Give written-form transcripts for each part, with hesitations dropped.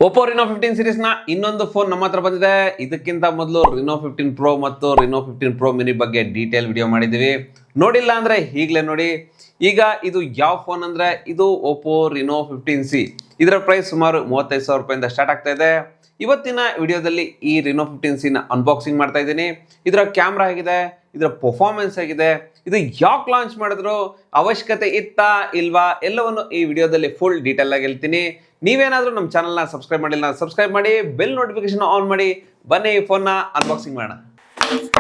Oppo Reno 15 series ನ ಇನ್ನೊಂದು phone ನಮ್ಮ ಹತ್ರ ಬಂದಿದೆ. ಇದಕ್ಕಿಂತ ಮೊದಲು Reno 15 Pro ಮತ್ತು Reno 15 Pro mini ಬಗ್ಗೆ ಡೀಟೇಲ್ ವಿಡಿಯೋ ಮಾಡಿದೀವಿ. ನೋಡಿಲ್ಲ ಅಂದ್ರೆ ಈಗಲೇ ನೋಡಿ. ಈಗ ಇದು ಯಾವ ಫೋನ್ ಅಂದ್ರೆ ಇದು Oppo Reno 15C. ಇದರ ಪ್ರೈಸ್ ಸುಮಾರು 35,000 ರೂಪಾಯಿಂದ ಸ್ಟಾರ್ಟ್ ಆಗ್ತಾ ಇದೆ. ಇವತ್ತಿನ ವಿಡಿಯೋದಲ್ಲಿ ಈ Reno 15C ನ ಅನ್ಬಾಕ್ಸಿಂಗ್ ಮಾಡ್ತಾ ಇದ್ದೀನಿ. ಇದರ ಕ್ಯಾಮ್ರಾ ಹೇಗಿದೆ, ಇದರ ಪರ್ಫಾರ್ಮೆನ್ಸ್ ಹೇಗಿದೆ, ಇದು ಯಾಕೆ ಲಾಂಚ್ ಮಾಡಿದ್ರು, ಅವಶ್ಯಕತೆ ಇತ್ತಾ ಇಲ್ವಾ ಎಲ್ಲವನ್ನು ಈ ವಿಡಿಯೋದಲ್ಲಿ ಫುಲ್ ಡೀಟೇಲ್ ಆಗಿ ಹೇಳ್ತೀನಿ. ನೀವೇನಾದ್ರೂ ನಮ್ಮ ಚಾನಲ್ನ ಸಬ್ಸ್ಕ್ರೈಬ್ ಮಾಡಿಲ್ಲ ಸಬ್ಸ್ಕ್ರೈಬ್ ಮಾಡಿ, ಬೆಲ್ ನೋಟಿಫಿಕೇಶನ್ ಆನ್ ಮಾಡಿ. ಬನ್ನಿ ಈ ಫೋನ್ನ ಅನ್ಬಾಕ್ಸಿಂಗ್ ಮಾಡೋಣ.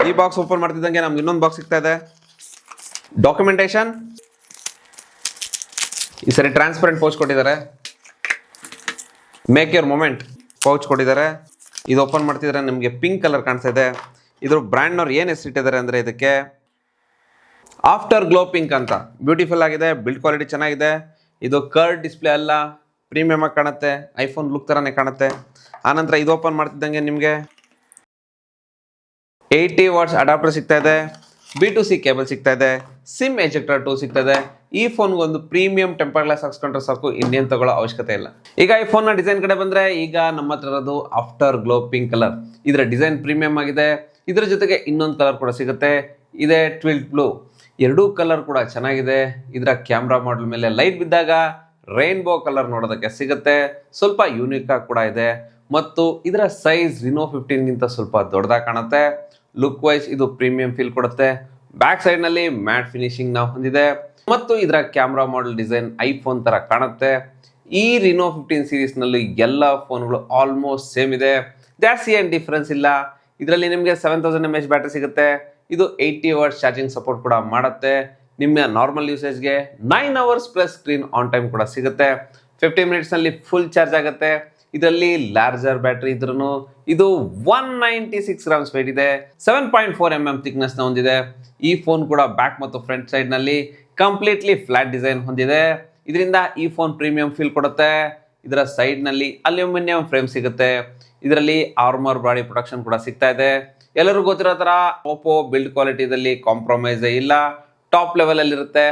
ಈ ಬಾಕ್ಸ್ ಓಪನ್ ಮಾಡ್ತಿದ್ದಂಗೆ ನಮ್ಗೆ ಇನ್ನೊಂದು ಬಾಕ್ಸ್ ಸಿಗ್ತಾ ಇದೆ. ಡಾಕ್ಯುಮೆಂಟೇಶನ್, ಈ ಸರಿ ಟ್ರಾನ್ಸ್ಪರೆಂಟ್ ಪೌಚ್ ಕೊಟ್ಟಿದ್ದಾರೆ. ಮೇಕ್ ಯುವರ್ ಮೊಮೆಂಟ್ ಪೌಚ್ ಕೊಟ್ಟಿದ್ದಾರೆ. ಇದು ಓಪನ್ ಮಾಡ್ತಿದ್ರೆ ನಿಮಗೆ ಪಿಂಕ್ ಕಲರ್ ಕಾಣಿಸ್ತಾ ಇದೆ. ಇದ್ರ ಬ್ರ್ಯಾಂಡ್ನವ್ರು ಏನು ಹೆಸರಿಟ್ಟಿದ್ದಾರೆ ಅಂದರೆ ಇದಕ್ಕೆ ಆಫ್ಟರ್ ಗ್ಲೋ ಪಿಂಕ್ ಅಂತ. ಬ್ಯೂಟಿಫುಲ್ ಆಗಿದೆ, ಬಿಲ್ಡ್ ಕ್ವಾಲಿಟಿ ಚೆನ್ನಾಗಿದೆ. ಇದು ಕರ್ಡ್ ಡಿಸ್ಪ್ಲೇ ಅಲ್ಲ, ಪ್ರೀಮಿಯಮ್ ಆಗಿ ಕಾಣುತ್ತೆ, ಐಫೋನ್ ಲುಕ್ ಥರನೇ ಕಾಣುತ್ತೆ. ಆನಂತರ ಇದು ಓಪನ್ ಮಾಡ್ತಿದ್ದಂಗೆ ನಿಮಗೆ 80 ವಾಟ್ಸ್ ಅಡಾಪ್ಟರ್ ಸಿಗ್ತಾ ಇದೆ, B2C ಕೇಬಲ್ ಸಿಗ್ತಾ ಇದೆ, ಸಿಮ್ ಎಜೆಕ್ಟರ್ 2 ಸಿಗ್ತಾ ಇದೆ. ಈ ಫೋನ್ಗೆ ಒಂದು ಪ್ರೀಮಿಯಂ ಟೆಂಪರ್ ಗ್ಲಾಸ್ ಹಾಕ್ಸ್ಕೊಂಡ್ರೆ ಸಾಕು, ಇನ್ನೇನು ತಗೊಳ್ಳೋ ಅವಶ್ಯಕತೆ ಇಲ್ಲ. ಈಗ ಈ ಫೋನ್ನ ಡಿಸೈನ್ ಕಡೆ ಬಂದರೆ, ಈಗ ನಮ್ಮ ಹತ್ರ ಇರೋದು ಆಫ್ಟರ್ ಗ್ಲೋ ಪಿಂಕ್ ಕಲರ್. ಇದರ ಡಿಸೈನ್ ಪ್ರೀಮಿಯಂ ಆಗಿದೆ. ಇದರ ಜೊತೆಗೆ ಇನ್ನೊಂದು ಕಲರ್ ಕೂಡ ಸಿಗುತ್ತೆ, ಇದೆ ಟ್ವಿಲ್ಟ್ ಬ್ಲೂ. ಎರಡೂ ಕಲರ್ ಕೂಡ ಚೆನ್ನಾಗಿದೆ. ಇದರ ಕ್ಯಾಮ್ರಾ ಮಾಡಲ್ ಮೇಲೆ ಲೈಟ್ ಬಿದ್ದಾಗ ರೈನ್ಬೋ ಕಲರ್ ನೋಡೋದಕ್ಕೆ ಸಿಗುತ್ತೆ. ಸ್ವಲ್ಪ ಯೂನಿಕ್ ಆಗಿ ಕೂಡ ಇದೆ. ಮತ್ತು ಇದರ ಸೈಜ್ Reno 15 ಗಿಂತ ಸ್ವಲ್ಪ ದೊಡ್ಡದಾಗಿ ಕಾಣುತ್ತೆ. ಲುಕ್ ವೈಸ್ ಇದು ಪ್ರೀಮಿಯಂ ಫೀಲ್ ಕೊಡುತ್ತೆ. ಬ್ಯಾಕ್ ಸೈಡ್ ನಲ್ಲಿ ಮ್ಯಾಟ್ ಫಿನಿಶಿಂಗ್ ನ ಹೊಂದಿದೆ ಮತ್ತು ಇದರ ಕ್ಯಾಮ್ರಾ ಮಾಡೆಲ್ ಡಿಸೈನ್ ಐಫೋನ್ ತರ ಕಾಣುತ್ತೆ. ಈ Reno 15 ಸೀರೀಸ್ ನಲ್ಲಿ ಎಲ್ಲ ಫೋನ್ಗಳು ಆಲ್ಮೋಸ್ಟ್ ಸೇಮ್ ಇದೆ, ಜಾಸ್ತಿ ಏನು ಡಿಫ್ರೆನ್ಸ್ ಇಲ್ಲ. ಇದರಲ್ಲಿ ನಿಮಗೆ 7000 mAh ಬ್ಯಾಟ್ರಿ ಸಿಗುತ್ತೆ. ಇದು 80 ವಾಟ್ಸ್ ಚಾರ್ಜಿಂಗ್ ಸಪೋರ್ಟ್ ಕೂಡ ಮಾಡುತ್ತೆ. ನಿಮ್ಮ ನಾರ್ಮಲ್ ಯೂಸೇಜ್ಗೆ 9 hours plus screen on time ಕೂಡ ಸಿಗುತ್ತೆ. 15 ಮಿನಿಟ್ಸ್ನಲ್ಲಿ ಫುಲ್ ಚಾರ್ಜ್ ಆಗುತ್ತೆ. ಇದರಲ್ಲಿ ಲಾರ್ಜರ್ ಬ್ಯಾಟ್ರಿ ಇದ್ರೂ ಇದು 196 ಗ್ರಾಮ್ಸ್ ವೇಟ್ ಇದೆ, 7.4 mm ಥಿಕ್ನೆಸ್ ನ ಹೊಂದಿದೆ. ಈ ಫೋನ್ ಕೂಡ ಬ್ಯಾಕ್ ಮತ್ತು ಫ್ರಂಟ್ ಸೈಡ್ ನಲ್ಲಿ ಕಂಪ್ಲೀಟ್ಲಿ ಫ್ಲಾಟ್ ಡಿಸೈನ್ ಹೊಂದಿದೆ. ಇದರಿಂದ ಈ ಫೋನ್ ಪ್ರೀಮಿಯಂ ಫೀಲ್ ಕೊಡುತ್ತೆ. ಇದರ ಸೈಡ್ ನಲ್ಲಿ ಅಲ್ಯೂಮಿನಿಯಂ ಫ್ರೇಮ್ ಸಿಗುತ್ತೆ. ಇದರಲ್ಲಿ ಆರ್ಮರ್ ಬಾಡಿ ಪ್ರೊಟೆಕ್ಷನ್ ಕೂಡ ಸಿಗ್ತಾ ಇದೆ. ಎಲ್ಲರಿಗೂ ಗೊತ್ತಿರೋ ತರ Oppo ಬಿಲ್ಡ್ ಕ್ವಾಲಿಟಿದಲ್ಲಿ ಕಾಂಪ್ರಮೈಸ್ ಇಲ್ಲ, ಟಾಪ್ ಲೆವೆಲ್ ಅಲ್ಲಿ ಇರುತ್ತೆ.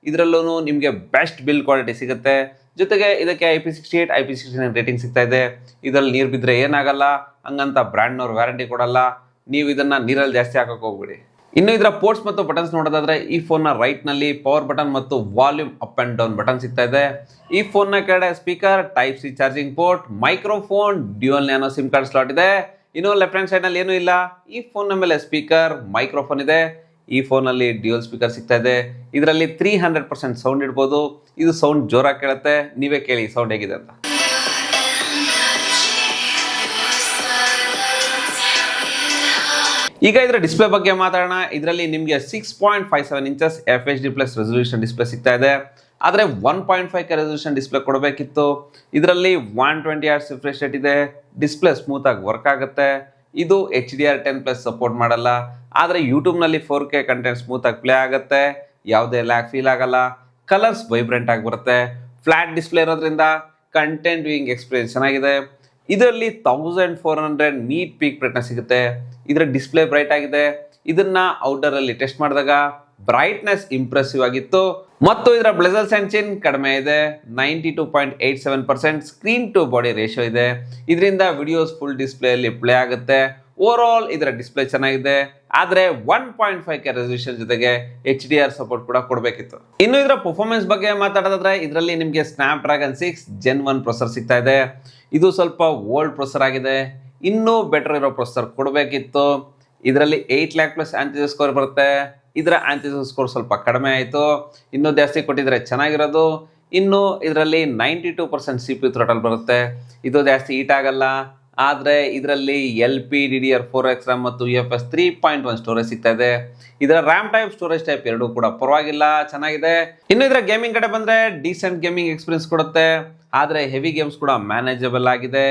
ಇದರಲ್ಲೂ ನಿಮಗೆ ಬೆಸ್ಟ್ ಬಿಲ್ಡ್ ಕ್ವಾಲಿಟಿ ಸಿಗುತ್ತೆ. ಜೊತೆಗೆ ಇದಕ್ಕೆ IP68 IP69 ರೇಟಿಂಗ್ ಸಿಗ್ತಾ ಇದೆ. ಇದರಲ್ಲಿ ನೀರು ಬಿದ್ದರೆ ಏನಾಗಲ್ಲ, ಹಂಗಂತ ಬ್ರ್ಯಾಂಡ್ನವ್ರು ವ್ಯಾರಂಟಿ ಕೊಡಲ್ಲ. ನೀವು ಇದನ್ನ ನೀರಲ್ಲಿ ಜಾಸ್ತಿ ಹಾಕಕ್ಕೆ ಹೋಗ್ಬಿಡಿ. ಇನ್ನು ಇದರ ಪೋರ್ಟ್ಸ್ ಮತ್ತು ಬಟನ್ಸ್ ನೋಡೋದಾದ್ರೆ, ಈ ಫೋನ್ನ ರೈಟ್ ನಲ್ಲಿ ಪವರ್ ಬಟನ್ ಮತ್ತು volume up and down button ಸಿಗ್ತಾ ಇದೆ. ಈ ಫೋನ್ನ ಕೆಳಗಡೆ speaker, type C charging port, microphone, dual nano SIM card slot ಇದೆ. ಇನ್ನು ಲೆಫ್ಟ್ ಹ್ಯಾಂಡ್ ಸೈಡ್ ನಲ್ಲಿ ಏನೂ ಇಲ್ಲ. ಈ ಫೋನ್ ಮೇಲೆ ಸ್ಪೀಕರ್, ಮೈಕ್ರೋಫೋನ್ ಇದೆ. ಈ ಫೋನಲ್ಲಿ ಡ್ಯೂಯಲ್ ಸ್ಪೀಕರ್ ಸಿಗ್ತಾ ಇದೆ. ಇದರಲ್ಲಿ 300% ಸೌಂಡ್ ಇಡ್ಬೋದು. ಇದು ಸೌಂಡ್ ಜೋರಾಗಿ ಕೇಳುತ್ತೆ, ನೀವೇ ಕೇಳಿ ಸೌಂಡ್ ಹೇಗಿದೆ ಅಂತ. ಈಗ ಇದರ ಡಿಸ್ಪ್ಲೇ ಬಗ್ಗೆ ಮಾತಾಡೋಣ. ಇದರಲ್ಲಿ ನಿಮಗೆ 6.57 ಇಂಚಸ್ FHD+ ರೆಸಲ್ಯೂಷನ್ ಡಿಸ್ಪ್ಲೇ ಸಿಗ್ತಾ ಇದೆ. ಆದರೆ 1.5K ರೆಸಲ್ಯೂಷನ್ ಡಿಸ್ಪ್ಲೇ ಕೊಡಬೇಕಿತ್ತು. ಇದರಲ್ಲಿ 120 Hz ರಿಫ್ರೆಶ್ ರೇಟ್ ಇದೆ. ಡಿಸ್ಪ್ಲೇ ಸ್ಮೂತ್ ಆಗಿ ವರ್ಕ್ ಆಗುತ್ತೆ. ಇದು HDR10+ ಸಪೋರ್ಟ್ ಮಾಡಲ್ಲ. ಆದರೆ ಯೂಟ್ಯೂಬ್ನಲ್ಲಿ 4K ಕಂಟೆಂಟ್ ಸ್ಮೂತ್ ಆಗಿ ಪ್ಲೇ ಆಗುತ್ತೆ, ಯಾವುದೇ ಲ್ಯಾಗ್ ಫೀಲ್ ಆಗಲ್ಲ. ಕಲರ್ಸ್ ವೈಬ್ರೆಂಟ್ ಆಗಿ ಬರುತ್ತೆ. ಫ್ಲಾಟ್ ಡಿಸ್ಪ್ಲೇ ಇರೋದ್ರಿಂದ ಕಂಟೆಂಟ್ ವ್ಯೂಯಿಂಗ್ ಎಕ್ಸ್ಪೀರಿಯನ್ಸ್ ಚೆನ್ನಾಗಿದೆ. ಇದರಲ್ಲಿ 1400 ನೀಟ್ ಪೀಕ್ ಬ್ರೈಟ್ನೆಸ್ ಸಿಗುತ್ತೆ. ಇದರ ಡಿಸ್ಪ್ಲೇ ಬ್ರೈಟ್ ಆಗಿದೆ. ಇದನ್ನ ಔಟ್ಡೋರ್ ಅಲ್ಲಿ ಟೆಸ್ಟ್ ಮಾಡಿದಾಗ ಬ್ರೈಟ್ನೆಸ್ ಇಂಪ್ರೆಸಿವ್ ಆಗಿತ್ತು. ಮತ್ತು ಇದರ ಬ್ಲೆಜರ್ ಸೆನ್ಸಿನ್ ಕಡಿಮೆ ಇದೆ, 92.87% ಸ್ಕ್ರೀನ್ ಟು ಬಾಡಿ ರೇಷಿಯೋ ಇದೆ. ಇದರಿಂದ ವಿಡಿಯೋಸ್ ಫುಲ್ ಡಿಸ್ಪ್ಲೇ ಅಲ್ಲಿ ಪ್ಲೇ ಆಗುತ್ತೆ. ಓವರ್ ಆಲ್ ಇದರ ಡಿಸ್ಪ್ಲೇ ಚೆನ್ನಾಗಿದೆ. ಆದರೆ 1.5K ರೆಸಲ್ಯೂಷನ್ ಜೊತೆಗೆ HDR ಸಪೋರ್ಟ್ ಕೂಡ ಕೊಡಬೇಕಿತ್ತು. ಇನ್ನು ಇದರ ಪರ್ಫಾರ್ಮೆನ್ಸ್ ಬಗ್ಗೆ ಮಾತಾಡೋದಾದ್ರೆ, ಇದರಲ್ಲಿ ನಿಮಗೆ ಸ್ನ್ಯಾಪ್ಡ್ರ್ಯಾಗನ್ 6 Gen 1 ಪ್ರೊಸೆಸರ್ ಸಿಗ್ತಾ ಇದೆ. ಇದು ಸ್ವಲ್ಪ ಓಲ್ಡ್ ಪ್ರೊಸೆಸರ್ ಆಗಿದೆ, ಇನ್ನೂ ಬೆಟರ್ ಇರೋ ಪ್ರೊಸೆಸರ್ ಕೊಡಬೇಕಿತ್ತು. ಇದರಲ್ಲಿ 8 lakh ಪ್ಲಸ್ ಆಂಟಿಜರ್ ಸ್ಕೋರ್ ಬರುತ್ತೆ. ಇದರ ಆಂಟಿಜರ್ ಸ್ಕೋರ್ ಸ್ವಲ್ಪ ಕಡಿಮೆ ಆಯಿತು, ಇನ್ನೂ ಜಾಸ್ತಿ ಕೊಟ್ಟಿದ್ರೆ ಚೆನ್ನಾಗಿರೋದು. ಇನ್ನು ಇದರಲ್ಲಿ 92% CPU ಥ್ರಾಟಲ್ ಬರುತ್ತೆ. ಇದು ಜಾಸ್ತಿ ಹೀಟ್ ಆಗಲ್ಲ. ಆದರೆ ಇದರಲ್ಲಿ LPDDR4X RAM ಮತ್ತು UFS 3.1 ಸ್ಟೋರೇಜ್ ಸಿಗ್ತಾ ಇದೆ. ಇದರ ರ್ಯಾಮ್ ಟೈಪ್, ಸ್ಟೋರೇಜ್ ಟೈಪ್ ಎರಡೂ ಕೂಡ ಪರವಾಗಿಲ್ಲ, ಚೆನ್ನಾಗಿದೆ. ಇನ್ನು ಇದರ ಗೇಮಿಂಗ್ ಕಡೆ ಬಂದರೆ, ಡೀಸೆಂಟ್ ಗೇಮಿಂಗ್ ಎಕ್ಸ್ಪೀರಿಯನ್ಸ್ ಕೊಡುತ್ತೆ. ಆದರೆ ಹೆವಿ ಗೇಮ್ಸ್ ಕೂಡ ಮ್ಯಾನೇಜಬಲ್ ಆಗಿದೆ.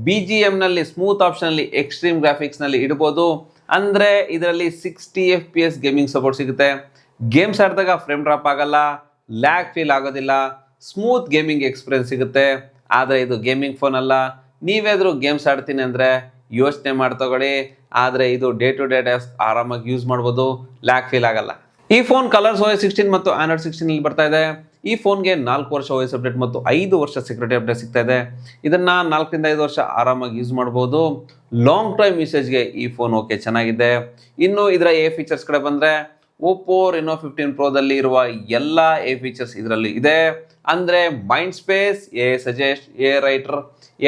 BGM ನಲ್ಲಿ ಸ್ಮೂತ್ ಆಪ್ಷನ್ ಅಲ್ಲಿ ಎಕ್ಸ್ಟ್ರೀಮ್ ಗ್ರಾಫಿಕ್ಸ್ ನಲ್ಲಿ ಇಡಬಹುದು. ಅಂದ್ರೆ ಇದರಲ್ಲಿ 60 FPS ಗೇಮಿಂಗ್ ಸಪೋರ್ಟ್ ಸಿಗುತ್ತೆ. ಗೇಮ್ಸ್ ಆಡಿದಾಗ ಫ್ರೇಮ್ ಡ್ರಾಪ್ ಆಗಲ್ಲ, ಲ್ಯಾಗ್ ಫೀಲ್ ಆಗೋದಿಲ್ಲ, ಸ್ಮೂತ್ ಗೇಮಿಂಗ್ ಎಕ್ಸ್ಪೀರಿಯನ್ಸ್ ಸಿಗುತ್ತೆ. ಆದರೆ ಇದು ಗೇಮಿಂಗ್ ಫೋನ್ ಅಲ್ಲ. ನೀವೇದ್ರೂ ಗೇಮ್ಸ್ ಆಡ್ತೀನಿ ಅಂದರೆ ಯೋಚನೆ ಮಾಡಿ ತಗೊಳ್ಳಿ. ಆದರೆ ಇದು ಡೇ ಟು ಡೇ ಆರಾಮಾಗಿ ಯೂಸ್ ಮಾಡ್ಬೋದು, ಲ್ಯಾಗ್ ಫೀಲ್ ಆಗಲ್ಲ. ಈ ಫೋನ್ ಕಲರ್ಸ್ OS 16 ಮತ್ತು Android 16 ಅಲ್ಲಿ ಬರ್ತಾ ಇದೆ. ಈ ಫೋನ್ಗೆ 4 ವರ್ಷ OS ಅಪ್ಡೇಟ್ ಮತ್ತು 5 ವರ್ಷ ಸೆಕ್ಯೂರಿಟಿ ಅಪ್ಡೇಟ್ ಸಿಗ್ತಾ ಇದೆ. ಇದನ್ನ 4 ರಿಂದ 5 ವರ್ಷ ಆರಾಮಾಗಿ ಯೂಸ್ ಮಾಡಬಹುದು. ಲಾಂಗ್ ಟೈಮ್ ಯೂಸೇಜ್ಗೆ ಈ ಫೋನ್ ಓಕೆ ಚೆನ್ನಾಗಿದೆ. ಇನ್ನು ಇದರ ಎ ಫೀಚರ್ಸ್ ಕಡೆ ಬಂದ್ರೆ Oppo Reno 15 Pro ದಲ್ಲಿ ಇರುವ ಎಲ್ಲ ಎ ಫೀಚರ್ಸ್ ಇದರಲ್ಲಿ ಇದೆ. ಅಂದ್ರೆ mind space, A suggest, A writer,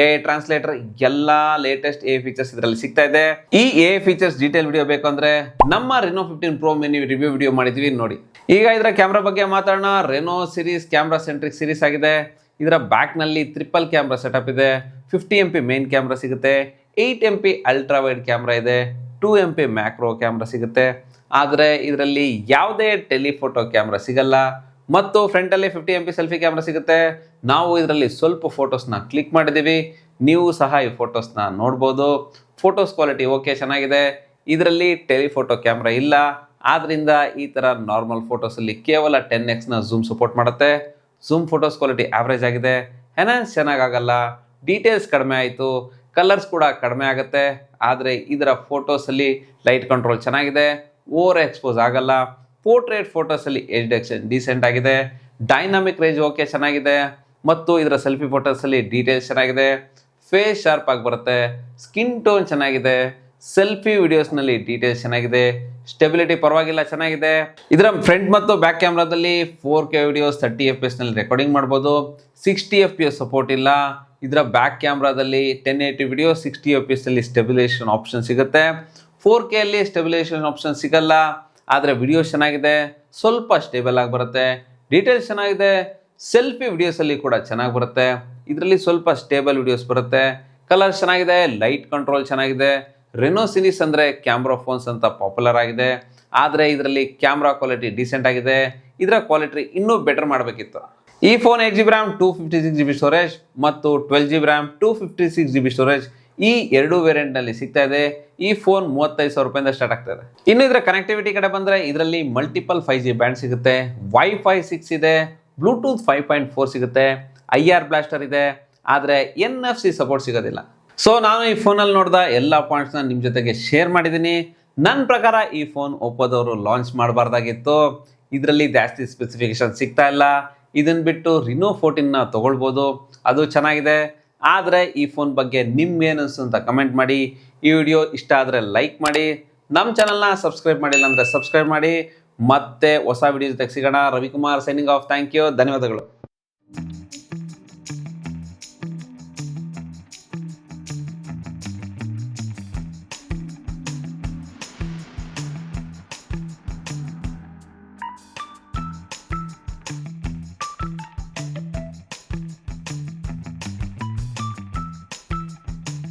A translator ಎಲ್ಲ ಲೇಟೆಸ್ಟ್ ಎ ಫೀಚರ್ಸ್ ಇದರಲ್ಲಿ ಸಿಗ್ತಾ ಇದೆ. ಈ ಎ ಫೀಚರ್ಸ್ ಡೀಟೇಲ್ ವಿಡಿಯೋ ಬೇಕಂದ್ರೆ ನಮ್ಮ Reno 15 Pro mini review video ಮಾಡಿದ್ವಿ ನೋಡಿ. ಈಗ ಇದರ ಕ್ಯಾಮ್ರಾ ಬಗ್ಗೆ ಮಾತಾಡೋಣ. Reno series camera centric series ಆಗಿದೆ. ಇದರ ಬ್ಯಾಕ್ ನಲ್ಲಿ ಟ್ರಿಪಲ್ ಕ್ಯಾಮ್ರಾ ಸೆಟಪ್ ಇದೆ. 50 MP ಮೇನ್ ಕ್ಯಾಮ್ರಾ ಸಿಗುತ್ತೆ, 8 MP ಅಲ್ಟ್ರಾ ವೈಡ್ ಕ್ಯಾಮ್ರಾ ಇದೆ, 2 MP ಮ್ಯಾಕ್ರೋ ಕ್ಯಾಮ್ರಾ ಸಿಗುತ್ತೆ. ಆದರೆ ಇದರಲ್ಲಿ ಯಾವುದೇ ಟೆಲಿಫೋಟೋ ಕ್ಯಾಮ್ರಾ ಸಿಗಲ್ಲ ಮತ್ತು ಫ್ರಂಟ್ ಅಲ್ಲಿ 50 MP ಸೆಲ್ಫಿ ಕ್ಯಾಮ್ರಾ ಸಿಗುತ್ತೆ. ನಾವು ಇದರಲ್ಲಿ ಸ್ವಲ್ಪ ಫೋಟೋಸ್ನ ಕ್ಲಿಕ್ ಮಾಡಿದ್ದೀವಿ, ನೀವು ಸಹ ಈ ಫೋಟೋಸ್ನ ನೋಡ್ಬೋದು. ಫೋಟೋಸ್ ಕ್ವಾಲಿಟಿ ಓಕೆ ಚೆನ್ನಾಗಿದೆ. ಇದರಲ್ಲಿ ಟೆಲಿಫೋಟೋ ಕ್ಯಾಮ್ರಾ ಇಲ್ಲ, ಆದ್ರಿಂದ ಈ ತರ ನಾರ್ಮಲ್ ಫೋಟೋಸಲ್ಲಿ ಕೇವಲ 10x ನ ಝೂಮ್ ಸಪೋರ್ಟ್ ಮಾಡುತ್ತೆ. ಝೂಮ್ ಫೋಟೋಸ್ ಕ್ವಾಲಿಟಿ ಆವರೇಜ್ ಆಗಿದೆ, ಎನ್ಹಾನ್ಸ್ ಚೆನ್ನಾಗಾಗಲ್ಲ, ಡೀಟೇಲ್ಸ್ ಕಡಿಮೆ ಆಯಿತು, ಕಲರ್ಸ್ ಕೂಡ ಕಡಿಮೆ ಆಗುತ್ತೆ. ಆದರೆ ಇದರ ಫೋಟೋಸಲ್ಲಿ ಲೈಟ್ ಕಂಟ್ರೋಲ್ ಚೆನ್ನಾಗಿದೆ, ಓವರ್ ಎಕ್ಸ್ಪೋಸ್ ಆಗಲ್ಲ. ಪೋರ್ಟ್ರೇಟ್ ಫೋಟೋಸಲ್ಲಿ ಎಜ್ ಡಿಟೆಕ್ಷನ್ ಡೀಸೆಂಟ್ ಆಗಿದೆ, ಡೈನಾಮಿಕ್ ರೇಂಜ್ ಓಕೆ ಚೆನ್ನಾಗಿದೆ ಮತ್ತು ಇದರ ಸೆಲ್ಫಿ ಫೋಟೋಸಲ್ಲಿ ಡೀಟೇಲ್ಸ್ ಚೆನ್ನಾಗಿದೆ, ಫೇಸ್ ಶಾರ್ಪ್ ಆಗಿ ಬರುತ್ತೆ, ಸ್ಕಿನ್ ಟೋನ್ ಚೆನ್ನಾಗಿದೆ, ಸೆಲ್ಫಿ ವಿಡಿಯೋಸ್ನಲ್ಲಿ ಡೀಟೇಲ್ಸ್ ಚೆನ್ನಾಗಿದೆ, ಸ್ಟೆಬಿಲಿಟಿ ಪರವಾಗಿಲ್ಲ ಚೆನ್ನಾಗಿದೆ. ಇದರ ಫ್ರಂಟ್ ಮತ್ತು ಬ್ಯಾಕ್ ಕ್ಯಾಮ್ರಾದಲ್ಲಿ 4K ವಿಡಿಯೋಸ್ 30 FPS ನಲ್ಲಿ ರೆಕಾರ್ಡಿಂಗ್ ಮಾಡ್ಬೋದು. 60 FPS ಸಪೋರ್ಟ್ ಇಲ್ಲ. ಇದರ ಬ್ಯಾಕ್ ಕ್ಯಾಮ್ರಾದಲ್ಲಿ 1080 ವಿಡಿಯೋ 60 FPS ಅಲ್ಲಿ ಸ್ಟೆಬಿಲೈಸೇಷನ್ ಆಪ್ಷನ್ ಸಿಗುತ್ತೆ. 4K ಅಲ್ಲಿ ಸ್ಟೆಬಿಲೈಸೇಷನ್ ಆಪ್ಷನ್ ಸಿಗಲ್ಲ. ಆದರೆ ವಿಡಿಯೋಸ್ ಚೆನ್ನಾಗಿದೆ, ಸ್ವಲ್ಪ ಸ್ಟೇಬಲ್ ಆಗಿ ಬರುತ್ತೆ, ಡೀಟೇಲ್ಸ್ ಚೆನ್ನಾಗಿದೆ, ಸೆಲ್ಫಿ ವಿಡಿಯೋಸಲ್ಲಿ ಕೂಡ ಚೆನ್ನಾಗಿ ಬರುತ್ತೆ. ಇದರಲ್ಲಿ ಸ್ವಲ್ಪ ಸ್ಟೇಬಲ್ ವಿಡಿಯೋಸ್ ಬರುತ್ತೆ, ಕಲರ್ಸ್ ಚೆನ್ನಾಗಿದೆ, ಲೈಟ್ ಕಂಟ್ರೋಲ್ ಚೆನ್ನಾಗಿದೆ. ರೆನೋ ಸೀರೀಸ್ ಅಂದರೆ ಕ್ಯಾಮ್ರಾ ಫೋನ್ಸ್ ಅಂತ ಪಾಪ್ಯುಲರ್ ಆಗಿದೆ, ಆದರೆ ಇದರಲ್ಲಿ ಕ್ಯಾಮ್ರಾ ಕ್ವಾಲಿಟಿ ಡೀಸೆಂಟ್ ಆಗಿದೆ. ಇದರ ಕ್ವಾಲಿಟಿ ಇನ್ನೂ ಬೆಟರ್ ಮಾಡಬೇಕಿತ್ತು. ಈ phone 8GB RAM 256GB storage ಮತ್ತು 12GB RAM 256GB ಸ್ಟೋರೇಜ್ ಈ ಎರಡು ವೇರಿಯಂಟ್ ನಲ್ಲಿ ಸಿಗ್ತಾ ಇದೆ. ಈ ಫೋನ್ 35,000 ರೂಪಾಯಿಂದ ಸ್ಟಾರ್ಟ್ ಆಗ್ತಾ ಇದೆ. ಇನ್ನು ಇದರ ಕನೆಕ್ಟಿವಿಟಿ ಕಡೆ ಬಂದ್ರೆ ಇದರಲ್ಲಿ ಮಲ್ಟಿಪಲ್ 5G ಬ್ಯಾಂಡ್ ಸಿಗುತ್ತೆ, Wi-Fi 6 ಇದೆ, ಬ್ಲೂಟೂತ್ 5.4 ಸಿಗುತ್ತೆ, IR ಬ್ಲಾಸ್ಟರ್ ಇದೆ, ಆದರೆ NFC ಸಪೋರ್ಟ್ ಸಿಗೋದಿಲ್ಲ. ಸೊ ನಾನು ಈ ಫೋನಲ್ಲಿ ನೋಡಿದ ಎಲ್ಲ ಪಾಯಿಂಟ್ಸ್ನ ನಿಮ್ಮ ಜೊತೆಗೆ ಶೇರ್ ಮಾಡಿದ್ದೀನಿ. ನನ್ನ ಪ್ರಕಾರ ಈ ಫೋನ್ ಒಪ್ಪೋದವರು ಲಾಂಚ್ ಮಾಡಬಾರ್ದಾಗಿತ್ತು. ಇದರಲ್ಲಿ ಜಾಸ್ತಿ ಸ್ಪೆಸಿಫಿಕೇಶನ್ ಸಿಗ್ತಾ ಇಲ್ಲ. ಇದನ್ನು ಬಿಟ್ಟು Reno 14ನ ತಗೊಳ್ಬೋದು, ಅದು ಚೆನ್ನಾಗಿದೆ. ಆದರೆ ಈ ಫೋನ್ ಬಗ್ಗೆ ನಿಮ್ಗೇನು ಅನಿಸ್ತು ಅಂತ ಕಮೆಂಟ್ ಮಾಡಿ. ಈ ವಿಡಿಯೋ ಇಷ್ಟ ಆದರೆ ಲೈಕ್ ಮಾಡಿ, ನಮ್ಮ ಚಾನಲ್ನ ಸಬ್ಸ್ಕ್ರೈಬ್ ಮಾಡಿಲ್ಲ ಅಂದರೆ ಸಬ್ಸ್ಕ್ರೈಬ್ ಮಾಡಿ. ಮತ್ತೆ ಹೊಸ ವಿಡಿಯೋ ಜೊತೆಗೆ ಸಿಗೋಣ. Ravikumar signing off. Thank you, ಧನ್ಯವಾದಗಳು.